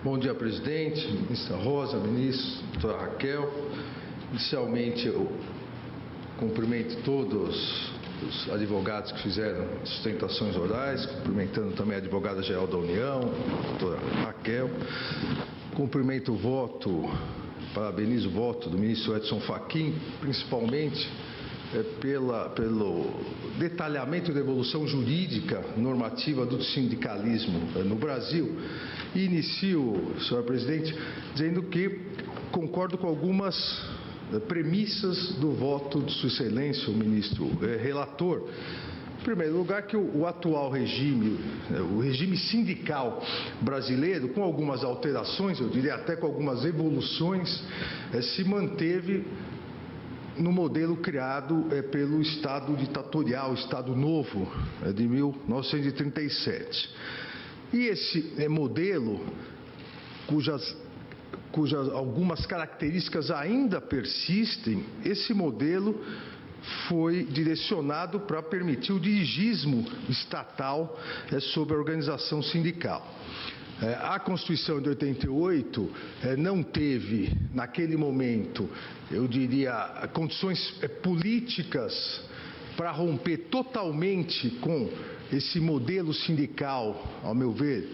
Bom dia, presidente, ministra Rosa, ministro, doutora Raquel. Inicialmente, eu cumprimento todos os advogados que fizeram sustentações orais, cumprimentando também a advogada-geral da União, doutora Raquel. Cumprimento o voto, parabenizo o voto do ministro Edson Fachin, principalmente pelo detalhamento da evolução jurídica normativa do sindicalismo no Brasil. E inicio, senhor presidente, dizendo que concordo com algumas premissas do voto de Sua Excelência, o ministro relator. Em primeiro lugar, que o atual regime, o regime sindical brasileiro, com algumas alterações, eu diria até com algumas evoluções, se manteve no modelo criado pelo Estado ditatorial, o Estado Novo, de 1937. E esse modelo, cujas algumas características ainda persistem, esse modelo foi direcionado para permitir o dirigismo estatal sobre a organização sindical. A Constituição de 88 não teve, naquele momento, eu diria, condições políticas para romper totalmente com esse modelo sindical, ao meu ver,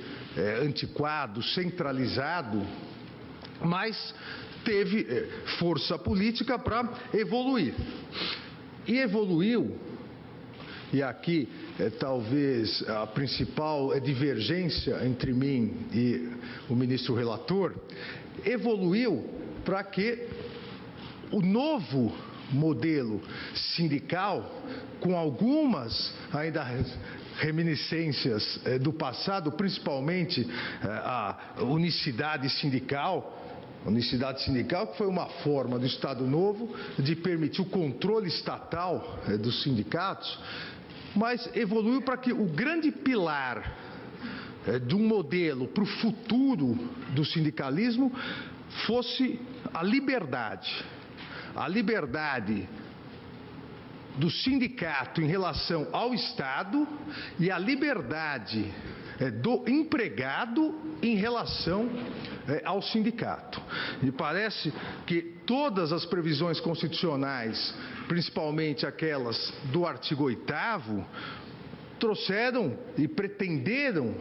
antiquado, centralizado, mas teve força política para evoluir. E evoluiu, e aqui talvez a principal divergência entre mim e o ministro relator, evoluiu para que o novo modelo sindical, com algumas ainda reminiscências do passado, principalmente a unicidade sindical, que foi uma forma do Estado Novo de permitir o controle estatal dos sindicatos, mas evoluiu para que o grande pilar de um modelo para o futuro do sindicalismo fosse a liberdade do sindicato em relação ao Estado e a liberdade do empregado em relação ao sindicato. Me parece que todas as previsões constitucionais, principalmente aquelas do artigo 8º, trouxeram e pretenderam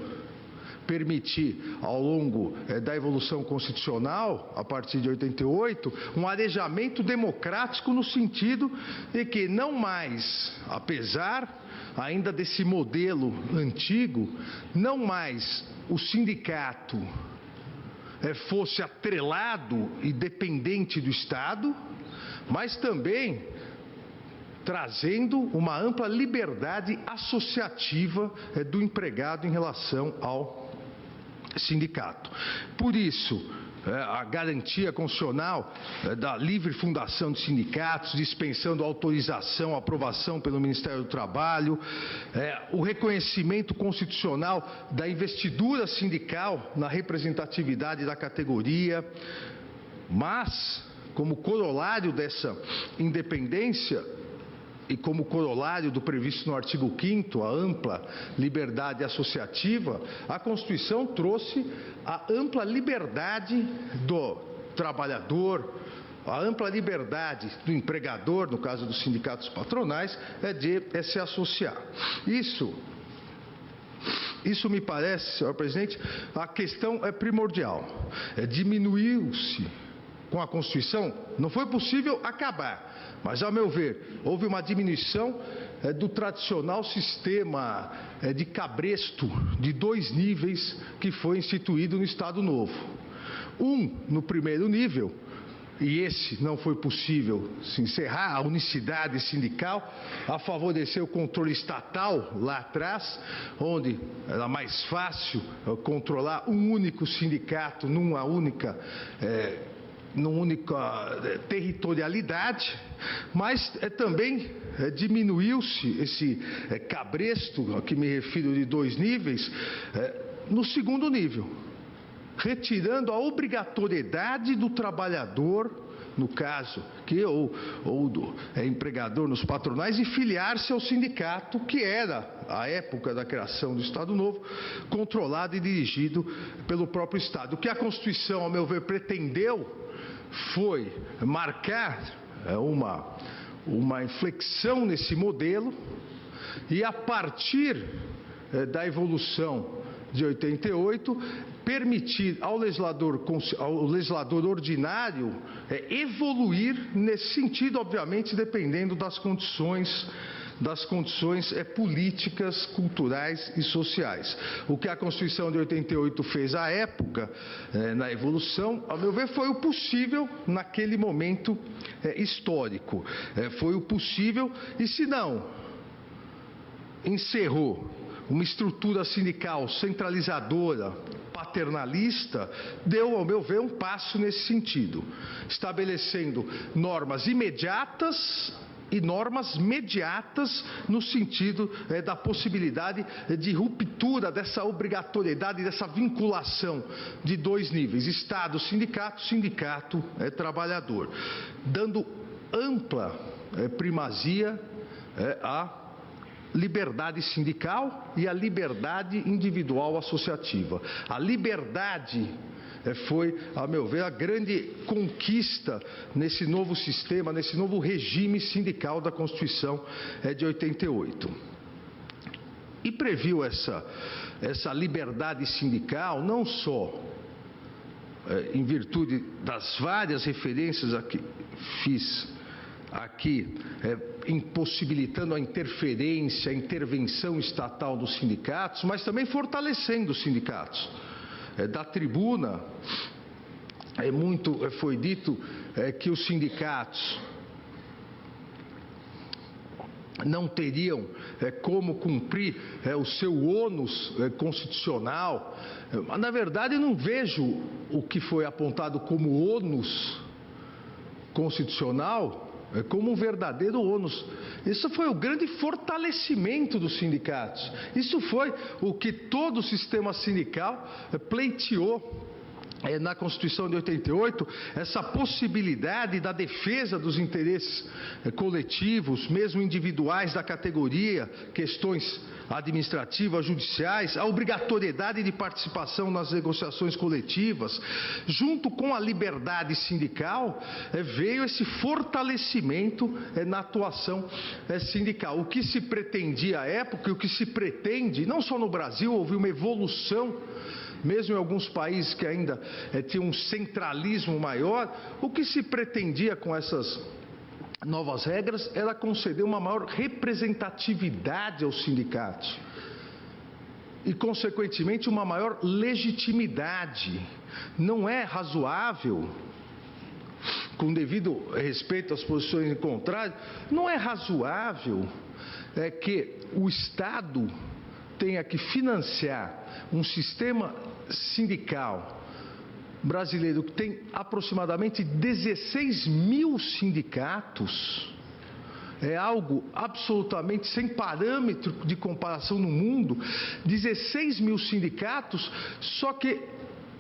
permitir, ao longo da evolução constitucional, a partir de 88, um arejamento democrático no sentido de que não mais, apesar ainda desse modelo antigo, não mais o sindicato fosse atrelado e dependente do Estado, mas também trazendo uma ampla liberdade associativa do empregado em relação ao sindicato. Por isso, a garantia constitucional da livre fundação de sindicatos, dispensando autorização, aprovação pelo Ministério do Trabalho, o reconhecimento constitucional da investidura sindical na representatividade da categoria, mas, como corolário dessa independência, e como corolário do previsto no artigo 5º, a ampla liberdade associativa, a Constituição trouxe a ampla liberdade do trabalhador, a ampla liberdade do empregador, no caso dos sindicatos patronais, de se associar. Isso me parece, senhor presidente, a questão é primordial. Diminuiu-se com a Constituição, não foi possível acabar, mas, ao meu ver, houve uma diminuição do tradicional sistema de cabresto de 2 níveis que foi instituído no Estado Novo. No primeiro nível, e esse não foi possível se encerrar, a unicidade sindical, a favorecer o controle estatal lá atrás, onde era mais fácil controlar um único sindicato numa única territorialidade, mas também diminuiu-se esse cabresto, a que me refiro de 2 níveis, no segundo nível, retirando a obrigatoriedade do trabalhador no caso, empregador nos patronais, e filiar-se ao sindicato que era, à época da criação do Estado Novo, controlado e dirigido pelo próprio Estado. O que a Constituição, ao meu ver, pretendeu foi marcar uma inflexão nesse modelo e, a partir da evolução de 88, permitir ao legislador ordinário evoluir nesse sentido, obviamente dependendo das condições políticas, culturais e sociais. O que a Constituição de 88 fez à época, na evolução, ao meu ver, foi o possível naquele momento histórico. Foi o possível, e se não encerrou uma estrutura sindical centralizadora, paternalista, deu, ao meu ver, um passo nesse sentido, estabelecendo normas imediatas e normas mediatas no sentido da possibilidade de ruptura dessa obrigatoriedade, dessa vinculação de dois níveis, Estado, sindicato, trabalhador, dando ampla primazia à liberdade sindical e a liberdade individual associativa. A liberdade foi, a meu ver, a grande conquista nesse novo sistema, nesse novo regime sindical da Constituição de 88. E previu essa liberdade sindical não só em virtude das várias referências a que fiz aqui, impossibilitando a interferência, a intervenção estatal dos sindicatos, mas também fortalecendo os sindicatos. Da tribuna, foi dito que os sindicatos não teriam como cumprir o seu ônus constitucional. Mas, na verdade, eu não vejo o que foi apontado como ônus constitucional como um verdadeiro ônus. Isso foi o grande fortalecimento dos sindicatos. Isso foi o que todo o sistema sindical pleiteou na Constituição de 88, essa possibilidade da defesa dos interesses coletivos, mesmo individuais da categoria, questões administrativas, judiciais, a obrigatoriedade de participação nas negociações coletivas. Junto com a liberdade sindical, veio esse fortalecimento na atuação sindical. O que se pretendia à época e o que se pretende, não só no Brasil, houve uma evolução, mesmo em alguns países que ainda tinham um centralismo maior, o que se pretendia com essas novas regras era conceder uma maior representatividade aos sindicatos e, consequentemente, uma maior legitimidade. Não é razoável, com devido respeito às posições contrárias, não é razoável que o Estado tenha que financiar um sistema sindical brasileiro que tem aproximadamente 16 mil sindicatos. É algo absolutamente sem parâmetro de comparação no mundo. 16 mil sindicatos, só que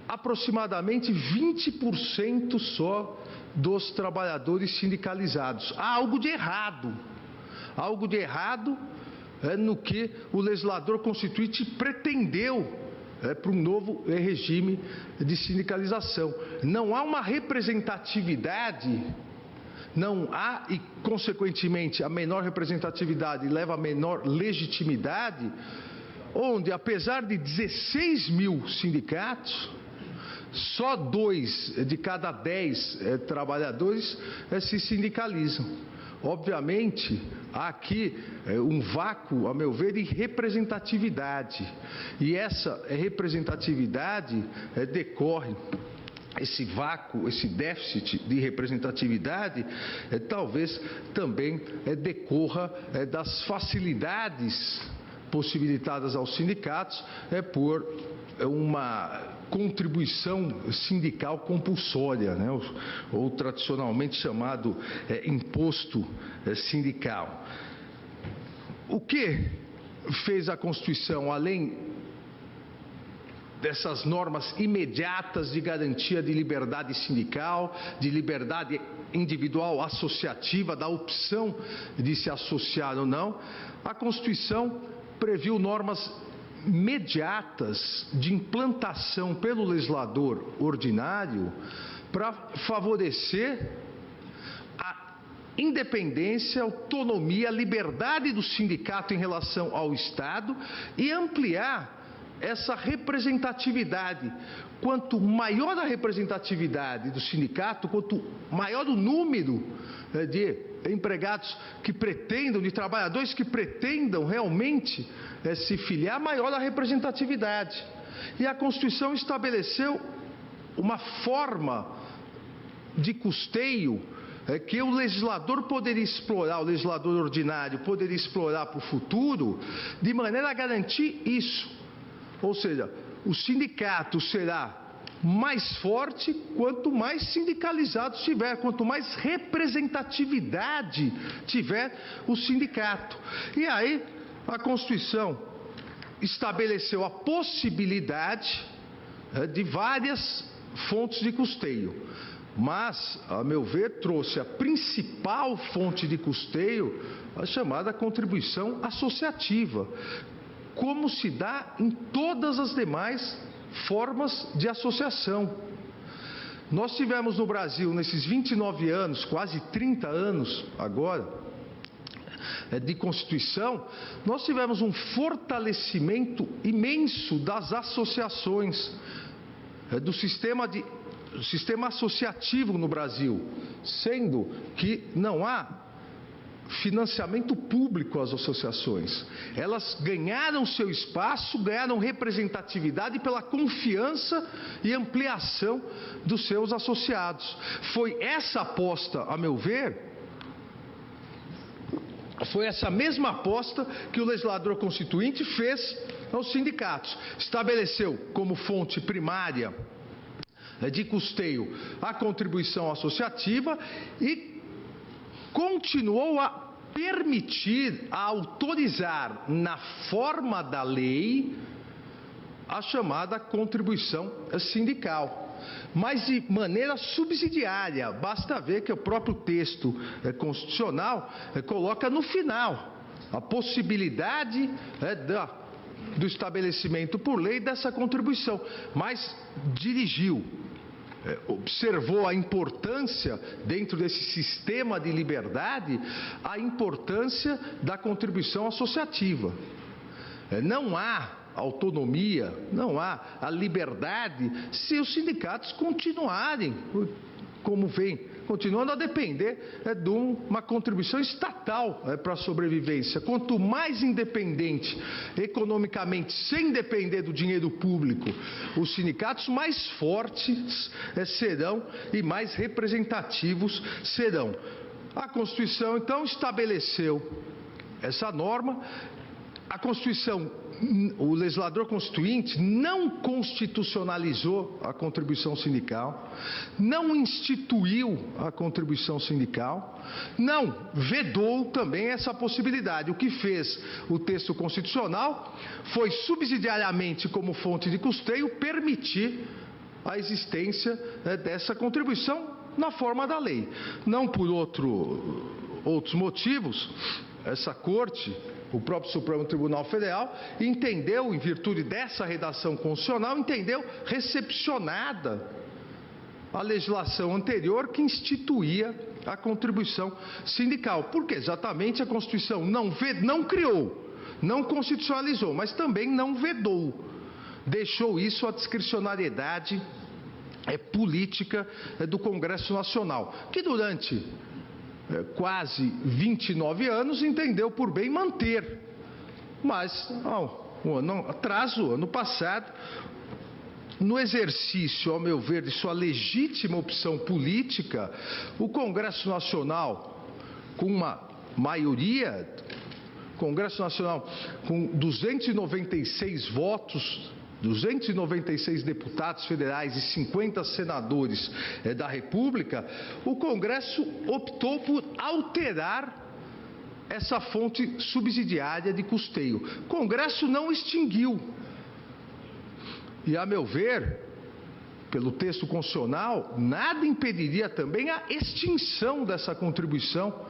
aproximadamente 20% só dos trabalhadores sindicalizados. Há algo de errado. Algo de errado no que o legislador constituinte pretendeu para um novo regime de sindicalização. Não há uma representatividade, não há, e consequentemente a menor representatividade leva a menor legitimidade, onde, apesar de 16 mil sindicatos, só 2 de cada 10 trabalhadores se sindicalizam. Obviamente, há aqui um vácuo, a meu ver, de representatividade. E essa representatividade decorre, esse vácuo, esse déficit de representatividade, talvez também decorra das facilidades possibilitadas aos sindicatos por uma contribuição sindical compulsória, né? ou tradicionalmente chamado imposto sindical. O que fez a Constituição, além dessas normas imediatas de garantia de liberdade sindical, de liberdade individual associativa, da opção de se associar ou não, a Constituição previu normas imediatas de implantação pelo legislador ordinário para favorecer a independência, autonomia, liberdade do sindicato em relação ao Estado e ampliar essa representatividade. Quanto maior a representatividade do sindicato, quanto maior o número de empregados que pretendam, de trabalhadores que pretendam realmente se filiar, maior a representatividade. E a Constituição estabeleceu uma forma de custeio que o legislador poderia explorar, o legislador ordinário poderia explorar para o futuro, de maneira a garantir isso. Ou seja, o sindicato será mais forte quanto mais sindicalizado estiver, quanto mais representatividade tiver o sindicato. E aí a Constituição estabeleceu a possibilidade de várias fontes de custeio. Mas, a meu ver, trouxe a principal fonte de custeio, a chamada contribuição associativa, como se dá em todas as demais formas de associação. Nós tivemos no Brasil, nesses 29 anos, quase 30 anos agora, de Constituição, nós tivemos um fortalecimento imenso das associações, do sistema associativo no Brasil, sendo que não há financiamento público às associações. Elas ganharam seu espaço, ganharam representatividade pela confiança e ampliação dos seus associados. Foi essa aposta, a meu ver, foi essa mesma aposta que o legislador constituinte fez aos sindicatos. Estabeleceu como fonte primária de custeio a contribuição associativa e continuou a permitir, a autorizar na forma da lei a chamada contribuição sindical, mas de maneira subsidiária. Basta ver que o próprio texto constitucional coloca no final a possibilidade do estabelecimento por lei dessa contribuição, mas dirigiu, observou a importância, dentro desse sistema de liberdade, a importância da contribuição associativa. Não há autonomia, não há a liberdade se os sindicatos continuarem, como vem, continuando a depender de uma contribuição estatal para a sobrevivência. Quanto mais independente economicamente, sem depender do dinheiro público, os sindicatos, mais fortes serão e mais representativos serão. A Constituição, então, estabeleceu essa norma. A Constituição, o legislador constituinte não constitucionalizou a contribuição sindical, não instituiu a contribuição sindical, não vedou também essa possibilidade. O que fez o texto constitucional foi, subsidiariamente, como fonte de custeio, permitir a existência dessa contribuição na forma da lei. Não por outros motivos, essa Corte, o próprio Supremo Tribunal Federal, entendeu, em virtude dessa redação constitucional, entendeu recepcionada a legislação anterior que instituía a contribuição sindical. Porque exatamente a Constituição não criou, não constitucionalizou, mas também não vedou. Deixou isso à discricionariedade política do Congresso Nacional, que durante quase 29 anos entendeu por bem manter. Mas, um ano atrás, o ano passado, no exercício, ao meu ver, de sua legítima opção política, o Congresso Nacional, com uma maioria, Congresso Nacional com 296 votos, 296 deputados federais e 50 senadores da República, o Congresso optou por alterar essa fonte subsidiária de custeio. O Congresso não extinguiu. E, a meu ver, pelo texto constitucional, nada impediria também a extinção dessa contribuição,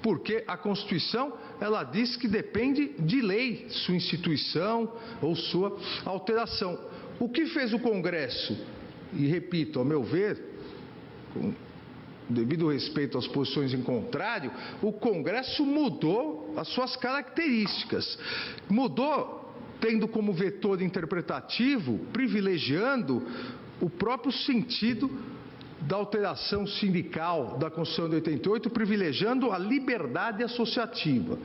porque a Constituição, ela diz que depende de lei, sua instituição ou sua alteração. O que fez o Congresso? E repito, ao meu ver, com devido respeito às posições em contrário, o Congresso mudou as suas características. Mudou tendo como vetor interpretativo, privilegiando o próprio sentido da alteração sindical da Constituição de 88, privilegiando a liberdade associativa.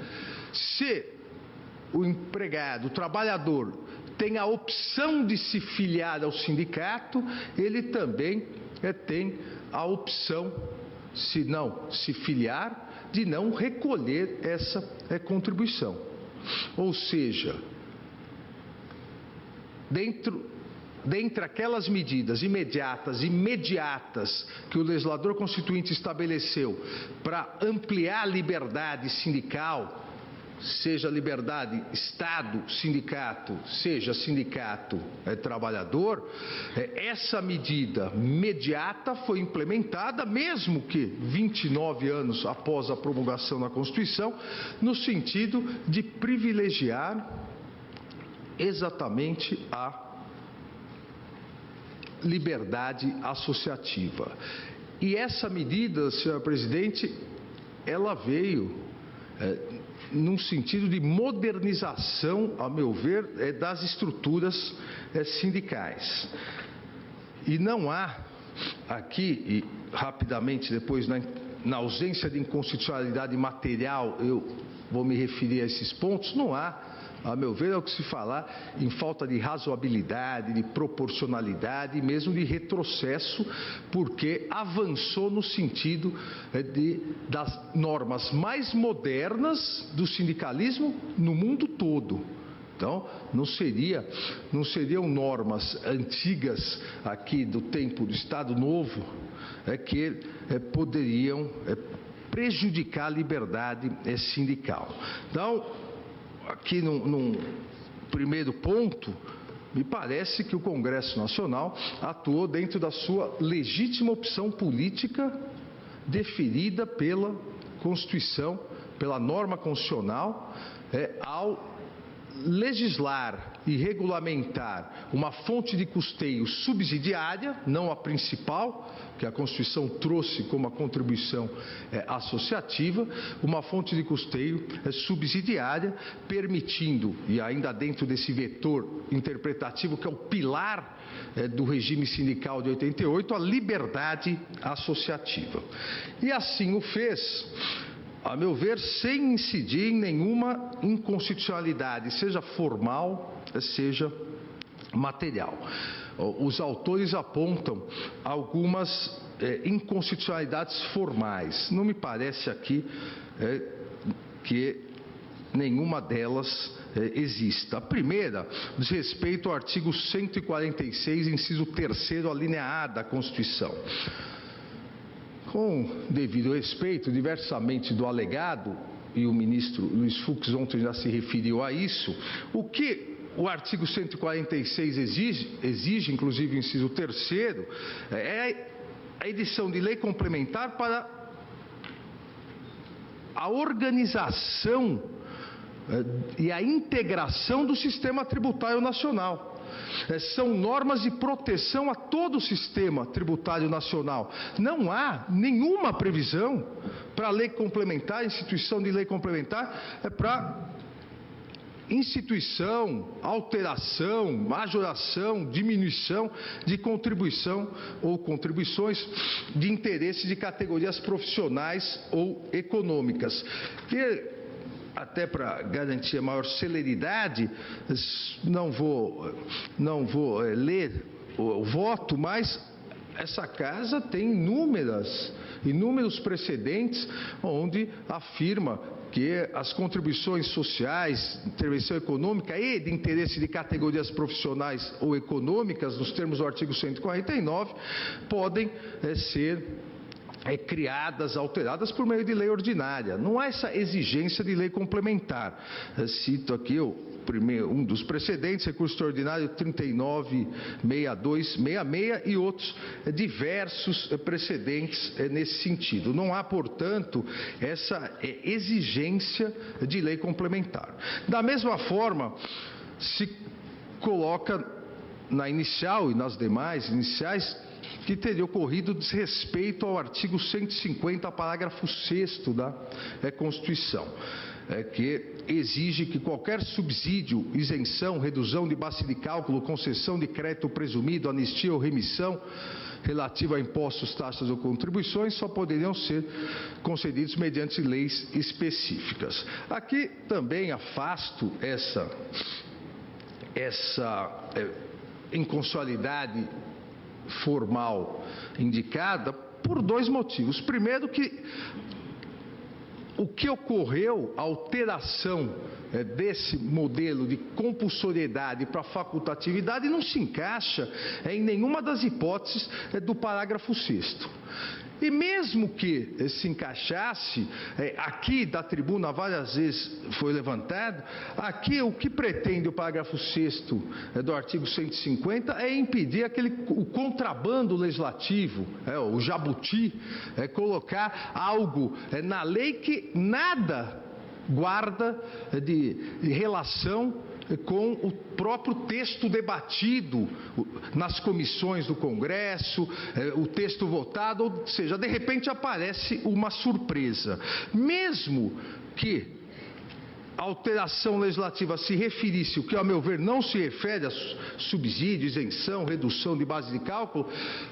Se o empregado, o trabalhador, tem a opção de se filiar ao sindicato, ele também tem a opção, se não se filiar, de não recolher essa contribuição. Ou seja, dentre aquelas medidas imediatas que o legislador constituinte estabeleceu para ampliar a liberdade sindical, seja liberdade Estado, sindicato, seja sindicato trabalhador, essa medida imediata foi implementada, mesmo que 29 anos após a promulgação da Constituição, no sentido de privilegiar exatamente a liberdade associativa. E essa medida, senhora presidente, ela veio num sentido de modernização, a meu ver, das estruturas sindicais. E não há aqui, e rapidamente depois, na ausência de inconstitucionalidade material, eu vou me referir a esses pontos, não há, a meu ver, é o que se falar em falta de razoabilidade, de proporcionalidade e mesmo de retrocesso, porque avançou no sentido das normas mais modernas do sindicalismo no mundo todo. Então, não seriam normas antigas aqui do tempo do Estado Novo que poderiam prejudicar a liberdade sindical. Então, aqui num primeiro ponto, me parece que o Congresso Nacional atuou dentro da sua legítima opção política deferida pela Constituição, pela norma constitucional, ao legislar e regulamentar uma fonte de custeio subsidiária, não a principal, que a Constituição trouxe como a contribuição associativa, uma fonte de custeio subsidiária, permitindo, e ainda dentro desse vetor interpretativo, que é o pilar do regime sindical de 88, a liberdade associativa. E assim o fez, a meu ver, sem incidir em nenhuma inconstitucionalidade, seja formal, seja material. Os autores apontam algumas inconstitucionalidades formais. Não me parece aqui que nenhuma delas exista. A primeira diz respeito ao artigo 146, inciso 3º, a linha A da Constituição. Com devido respeito, diversamente do alegado, e o ministro Luiz Fux ontem já se referiu a isso, o que o artigo 146 exige, inclusive o inciso 3º, é a edição de lei complementar para a organização e a integração do sistema tributário nacional. São normas de proteção a todo o sistema tributário nacional. Não há nenhuma previsão para lei complementar, instituição de lei complementar, para instituição, alteração, majoração, diminuição de contribuição ou contribuições de interesse de categorias profissionais ou econômicas. Até para garantir a maior celeridade, não vou ler o voto, mas essa casa tem inúmeros precedentes onde afirma que as contribuições sociais, intervenção econômica e de interesse de categorias profissionais ou econômicas, nos termos do artigo 149, podem ser criadas, alteradas por meio de lei ordinária. Não há essa exigência de lei complementar. Cito aqui um dos precedentes, recurso extraordinário 39.6266 e outros diversos precedentes nesse sentido. Não há, portanto, essa exigência de lei complementar. Da mesma forma, se coloca na inicial e nas demais iniciais que teria ocorrido desrespeito ao artigo 150, parágrafo 6º da Constituição, que exige que qualquer subsídio, isenção, redução de base de cálculo, concessão de crédito presumido, anistia ou remissão relativa a impostos, taxas ou contribuições só poderiam ser concedidos mediante leis específicas. Aqui também afasto essa inconstitucionalidade formal indicada por dois motivos. Primeiro, que o que ocorreu, a alteração desse modelo de compulsoriedade para facultatividade não se encaixa em nenhuma das hipóteses do parágrafo 6º. E mesmo que se encaixasse, aqui da tribuna várias vezes foi levantado, aqui o que pretende o parágrafo 6º do artigo 150 é impedir o contrabando legislativo, o jabuti, colocar algo na lei que nada guarda de relação com o próprio texto debatido nas comissões do Congresso, o texto votado, ou seja, de repente aparece uma surpresa. Mesmo que a alteração legislativa se referisse, o que, ao meu ver, não se refere a subsídio, isenção, redução de base de cálculo,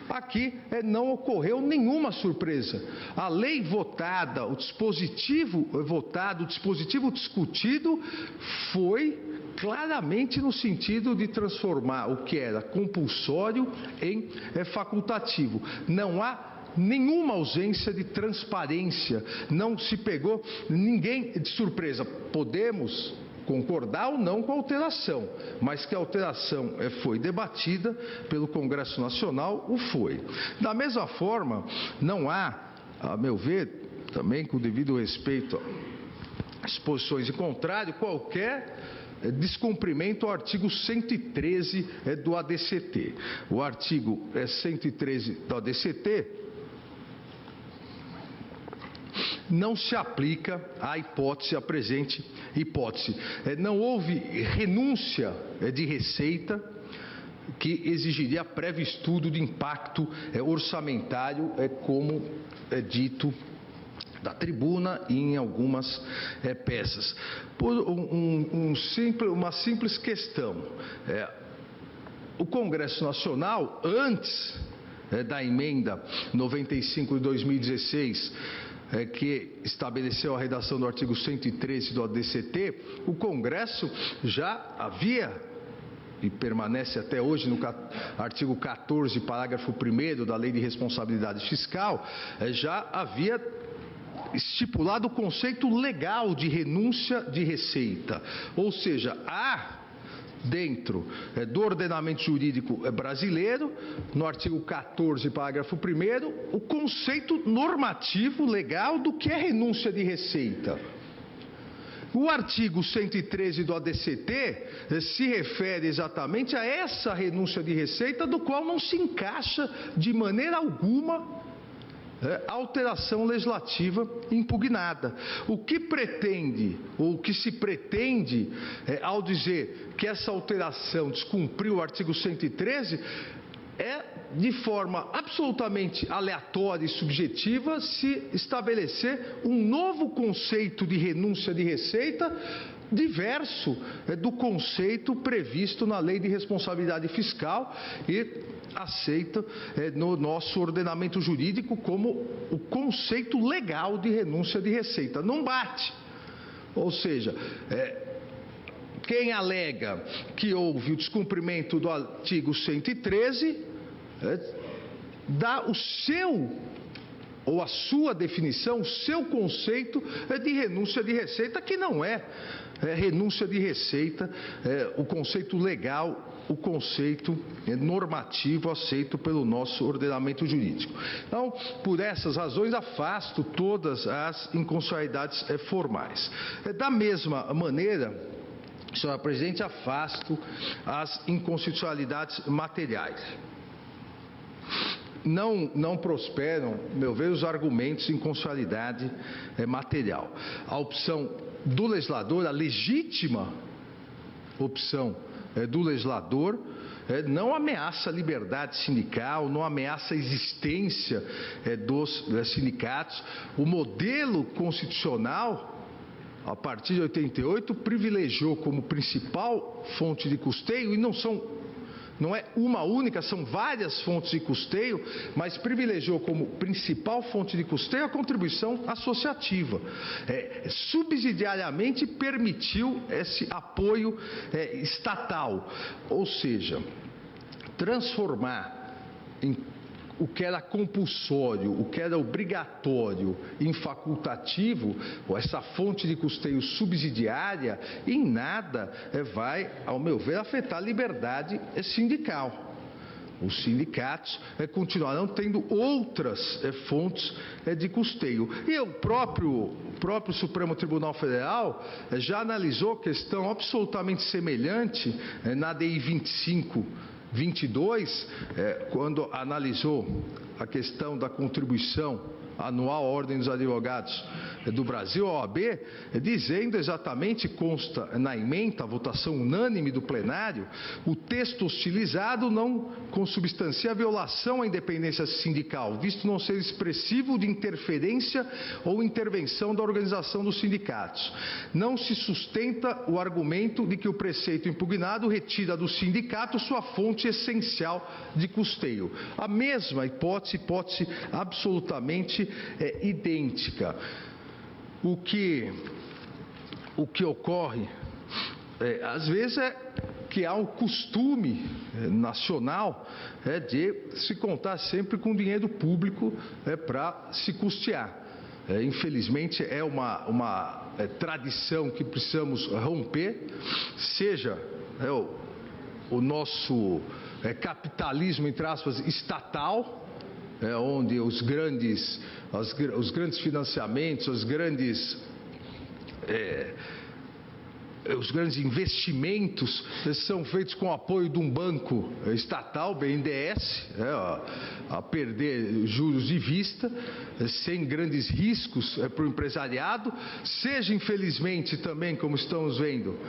aqui não ocorreu nenhuma surpresa. A lei votada, o dispositivo votado, o dispositivo discutido foi claramente no sentido de transformar o que era compulsório em facultativo. Não há nenhuma ausência de transparência, não se pegou ninguém de surpresa. Podemos concordar ou não com a alteração, mas que a alteração foi debatida pelo Congresso Nacional, o foi. Da mesma forma, não há, a meu ver, também com o devido respeito às posições de contrário, qualquer descumprimento ao artigo 113 do ADCT. O artigo 113 do ADCT não se aplica à presente hipótese. Não houve renúncia de receita que exigiria prévio estudo de impacto orçamentário, como é dito da tribuna e em algumas peças. Por uma simples questão. O Congresso Nacional, antes da emenda 95 de 2016, que estabeleceu a redação do artigo 113 do ADCT, o Congresso já havia, e permanece até hoje no artigo 14, parágrafo 1º da Lei de Responsabilidade Fiscal, já havia estipulado o conceito legal de renúncia de receita. Ou seja, há dentro do ordenamento jurídico brasileiro, no artigo 14, parágrafo 1º, o conceito normativo legal do que é renúncia de receita. O artigo 113 do ADCT se refere exatamente a essa renúncia de receita, do qual não se encaixa de maneira alguma a alteração legislativa impugnada. O que pretende, ou o que se pretende, ao dizer que essa alteração descumpriu o artigo 113, é de forma absolutamente aleatória e subjetiva se estabelecer um novo conceito de renúncia de receita diverso do conceito previsto na Lei de Responsabilidade Fiscal e aceita no nosso ordenamento jurídico como o conceito legal de renúncia de receita. Não bate. Ou seja, quem alega que houve o descumprimento do artigo 113 dá o seu ou a sua definição, o seu conceito de renúncia de receita, que não é renúncia de receita, o conceito legal, o conceito normativo aceito pelo nosso ordenamento jurídico. Então, por essas razões, afasto todas as inconstitucionalidades formais. Da mesma maneira, senhora presidente, afasto as inconstitucionalidades materiais. Não prosperam, meu ver, os argumentos de inconstitucionalidade material. A opção do legislador, a legítima opção do legislador, não ameaça a liberdade sindical, não ameaça a existência dos sindicatos. O modelo constitucional, a partir de 88, privilegiou como principal fonte de custeio, e não é uma única, são várias fontes de custeio, mas privilegiou como principal fonte de custeio a contribuição associativa. Subsidiariamente permitiu esse apoio estatal, ou seja, transformar o que era compulsório, o que era obrigatório em facultativo, ou essa fonte de custeio subsidiária, em nada vai, ao meu ver, afetar a liberdade sindical. Os sindicatos continuarão tendo outras fontes de custeio. E o próprio Supremo Tribunal Federal já analisou questão absolutamente semelhante na DI 2522, quando analisou a questão da contribuição anual à Ordem dos Advogados do Brasil, a OAB, dizendo exatamente, consta na ementa, a votação unânime do plenário, o texto hostilizado não consubstancia a violação à independência sindical, visto não ser expressivo de interferência ou intervenção da organização dos sindicatos. Não se sustenta o argumento de que o preceito impugnado retira do sindicato sua fonte essencial de custeio. A mesma hipótese absolutamente idêntica. O que ocorre, às vezes, é que há um costume nacional de se contar sempre com dinheiro público para se custear. Infelizmente, é uma tradição que precisamos romper, seja o nosso capitalismo, entre aspas, estatal, onde os grandes financiamentos, os grandes investimentos são feitos com o apoio de um banco estatal, BNDES, a perder juros de vista, sem grandes riscos para o empresariado, seja infelizmente também, como estamos vendo,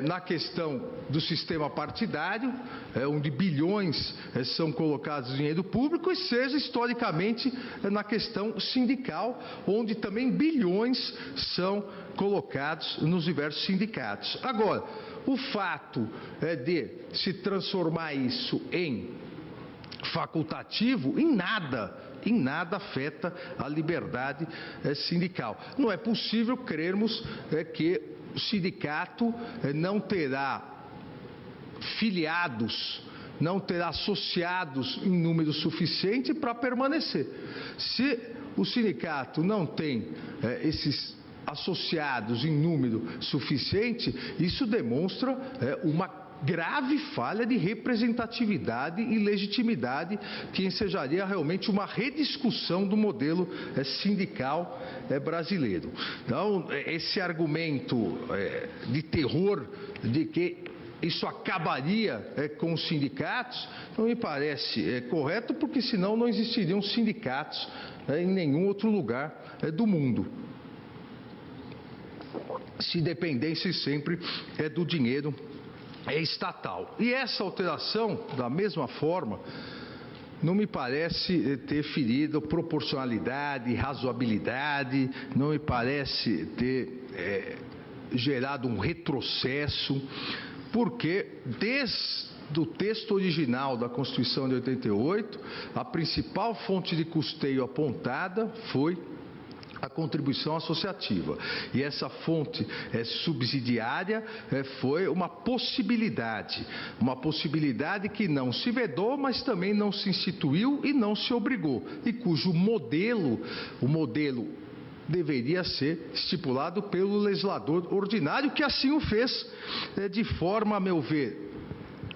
na questão do sistema partidário, onde bilhões são colocados em dinheiro público, e seja historicamente na questão sindical, onde também bilhões são colocados nos diversos sindicatos. Agora, o fato de se transformar isso em facultativo, em nada afeta a liberdade sindical. Não é possível crermos que o sindicato não terá filiados, não terá associados em número suficiente para permanecer. Se o sindicato não tem esses associados em número suficiente, isso demonstra uma grave falha de representatividade e legitimidade que ensejaria realmente uma rediscussão do modelo sindical brasileiro. Então, esse argumento de terror de que isso acabaria com os sindicatos não me parece correto, porque senão não existiriam sindicatos em nenhum outro lugar do mundo. Se dependesse sempre do dinheiro estatal. E essa alteração, da mesma forma, não me parece ter ferido proporcionalidade, razoabilidade, não me parece ter gerado um retrocesso, porque desde o texto original da Constituição de 88, a principal fonte de custeio apontada foi a contribuição associativa. E essa fonte subsidiária foi uma possibilidade que não se vedou, mas também não se instituiu e não se obrigou, e cujo modelo deveria ser estipulado pelo legislador ordinário, que assim o fez, de forma, a meu ver,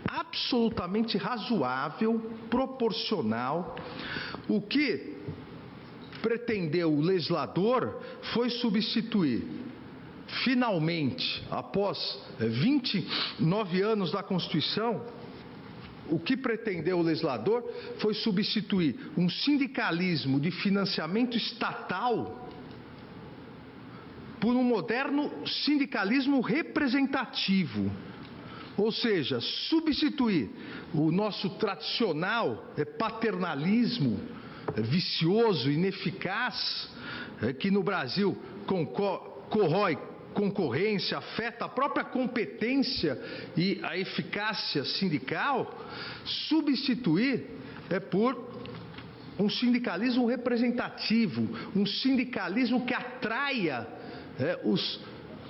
absolutamente razoável, proporcional. O que pretendeu o legislador foi substituir, finalmente, após 29 anos da Constituição, o que pretendeu o legislador foi substituir um sindicalismo de financiamento estatal por um moderno sindicalismo representativo. Ou seja, substituir o nosso tradicional paternalismo vicioso, ineficaz, que no Brasil corrói concorrência, afeta a própria competência e a eficácia sindical, substituir por um sindicalismo representativo, um sindicalismo que atraia os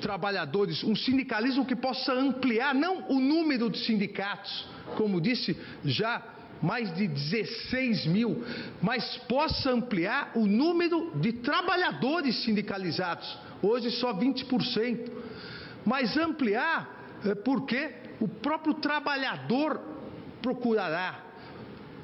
trabalhadores, um sindicalismo que possa ampliar não o número de sindicatos, como disse já mais de 16 mil, mas possa ampliar o número de trabalhadores sindicalizados, hoje só 20%, mas ampliar porque o próprio trabalhador procurará,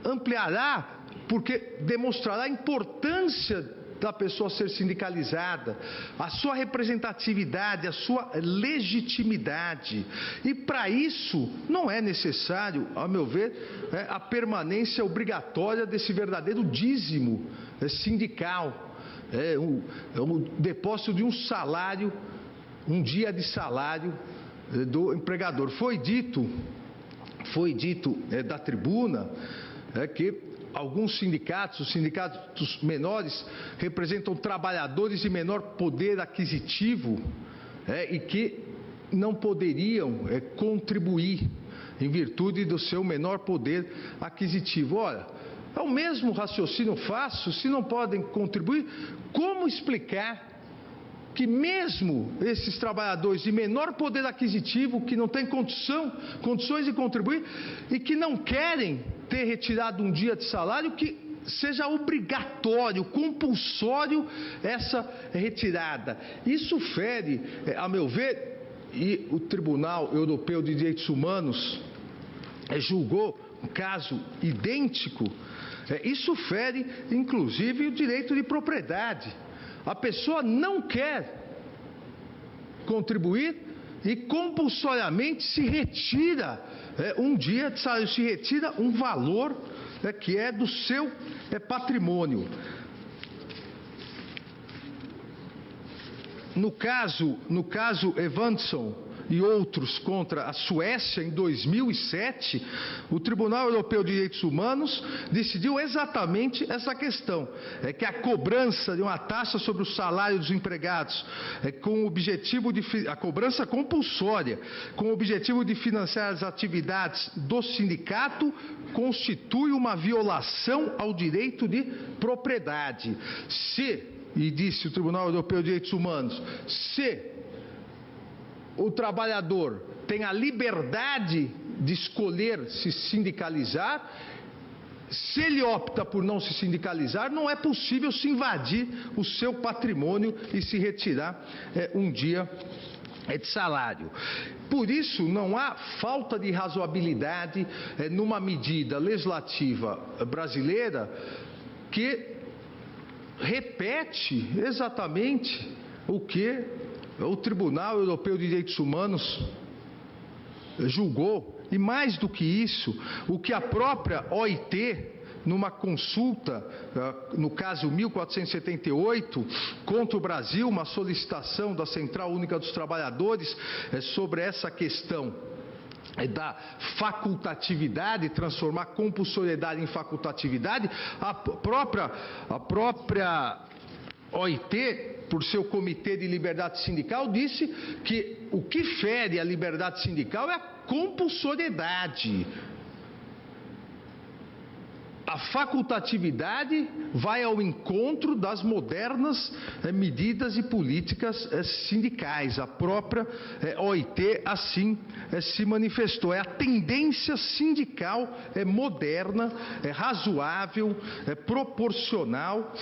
ampliará porque demonstrará a importância da pessoa ser sindicalizada, a sua representatividade, a sua legitimidade. E para isso não é necessário, a meu ver, a permanência obrigatória desse verdadeiro dízimo sindical, o depósito de um salário, um dia de salário do empregador. Foi dito da tribuna que alguns sindicatos, os sindicatos menores, representam trabalhadores de menor poder aquisitivo e que não poderiam contribuir em virtude do seu menor poder aquisitivo. Olha, é o mesmo raciocínio fácil, se não podem contribuir, como explicar que mesmo esses trabalhadores de menor poder aquisitivo, que não têm condições de contribuir e que não querem ter retirado um dia de salário, que seja obrigatório, compulsório essa retirada. Isso fere, a meu ver, e o Tribunal Europeu de Direitos Humanos julgou um caso idêntico, isso fere, inclusive, o direito de propriedade. A pessoa não quer contribuir e compulsoriamente se retira um dia de salário, se retira um valor que é do seu patrimônio. No caso Evanson e outros contra a Suécia, em 2007, o Tribunal Europeu de Direitos Humanos decidiu exatamente essa questão, que a cobrança de uma taxa sobre o salário dos empregados, com o objetivo de a cobrança compulsória, com o objetivo de financiar as atividades do sindicato, constitui uma violação ao direito de propriedade. E disse o Tribunal Europeu de Direitos Humanos, se o trabalhador tem a liberdade de escolher se sindicalizar, se ele opta por não se sindicalizar, não é possível se invadir o seu patrimônio e se retirar um dia de salário. Por isso, não há falta de razoabilidade numa medida legislativa brasileira que repete exatamente o que o Tribunal Europeu de Direitos Humanos julgou, e mais do que isso, o que a própria OIT, numa consulta, no caso 1478, contra o Brasil, uma solicitação da Central Única dos Trabalhadores sobre essa questão da facultatividade, transformar compulsoriedade em facultatividade, a própria OIT, por seu Comitê de Liberdade Sindical, disse que o que fere a liberdade sindical é a compulsoriedade. a facultatividade vai ao encontro das modernas medidas e políticas sindicais. A própria OIT assim se manifestou. É a tendência sindical moderna, razoável, proporcional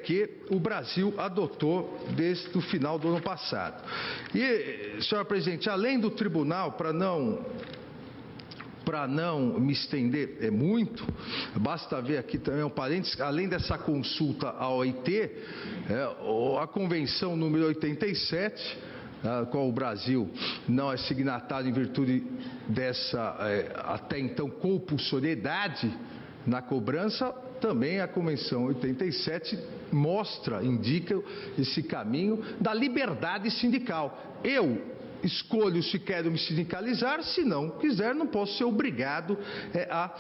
que o Brasil adotou desde o final do ano passado. E, senhora presidente, além do tribunal, para não me estender muito, basta ver aqui também um parênteses, além dessa consulta à OIT, a Convenção número 87, a qual o Brasil não é signatário em virtude dessa, até então, compulsoriedade na cobrança, também a Convenção 87 indica esse caminho da liberdade sindical. Eu escolho se quero me sindicalizar, se não quiser, não posso ser obrigado a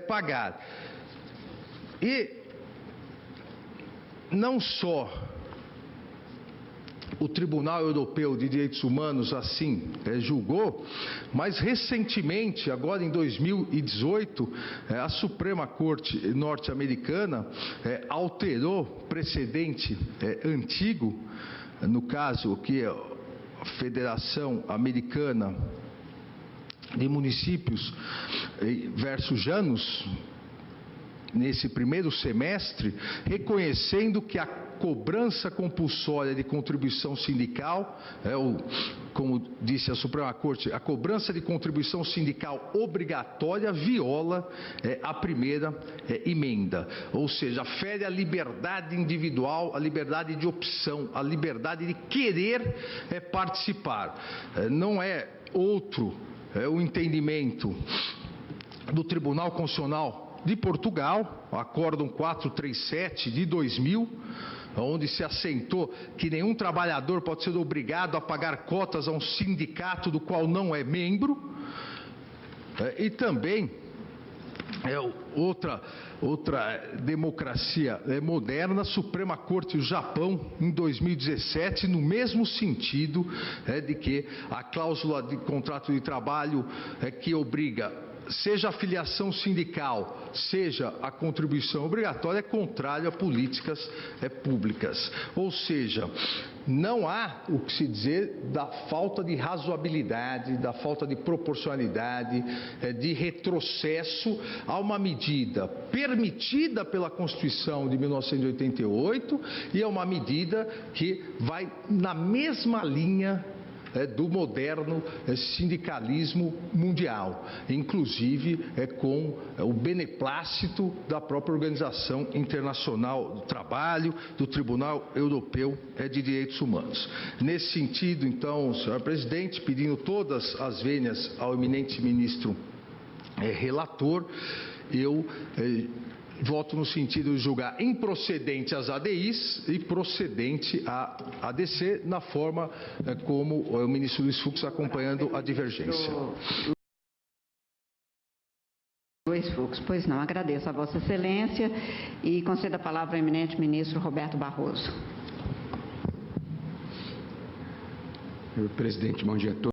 pagar. E não só o Tribunal Europeu de Direitos Humanos assim julgou, mas recentemente, agora em 2018, a Suprema Corte norte-americana alterou precedente antigo, no caso que é a Federação Americana de Municípios versus Janus, nesse primeiro semestre, reconhecendo que a cobrança compulsória de contribuição sindical, como disse a Suprema Corte, a cobrança de contribuição sindical obrigatória viola a primeira emenda, ou seja, fere a liberdade individual, a liberdade de opção, a liberdade de querer participar. Não é outro o entendimento do Tribunal Constitucional de Portugal, o Acórdão 437 de 2000, onde se assentou que nenhum trabalhador pode ser obrigado a pagar cotas a um sindicato do qual não é membro, e também outra democracia moderna, a Suprema Corte do Japão, em 2017, no mesmo sentido de que a cláusula de contrato de trabalho que obriga seja a filiação sindical, seja a contribuição obrigatória, é contrário a políticas públicas. Ou seja, não há o que se dizer da falta de razoabilidade, da falta de proporcionalidade, de retrocesso a uma medida permitida pela Constituição de 1988 e a uma medida que vai na mesma linha do moderno sindicalismo mundial, inclusive com o beneplácito da própria Organização Internacional do Trabalho, do Tribunal Europeu de Direitos Humanos. Nesse sentido, então, senhor presidente, pedindo todas as vênias ao eminente ministro relator, eu voto no sentido de julgar improcedente as ADIs e procedente a ADC, na forma como o ministro Luiz Fux acompanhando a divergência. Luiz Fux, pois não, agradeço a Vossa Excelência e concedo a palavra ao eminente ministro Roberto Barroso. Senhor presidente, bom dia a todos.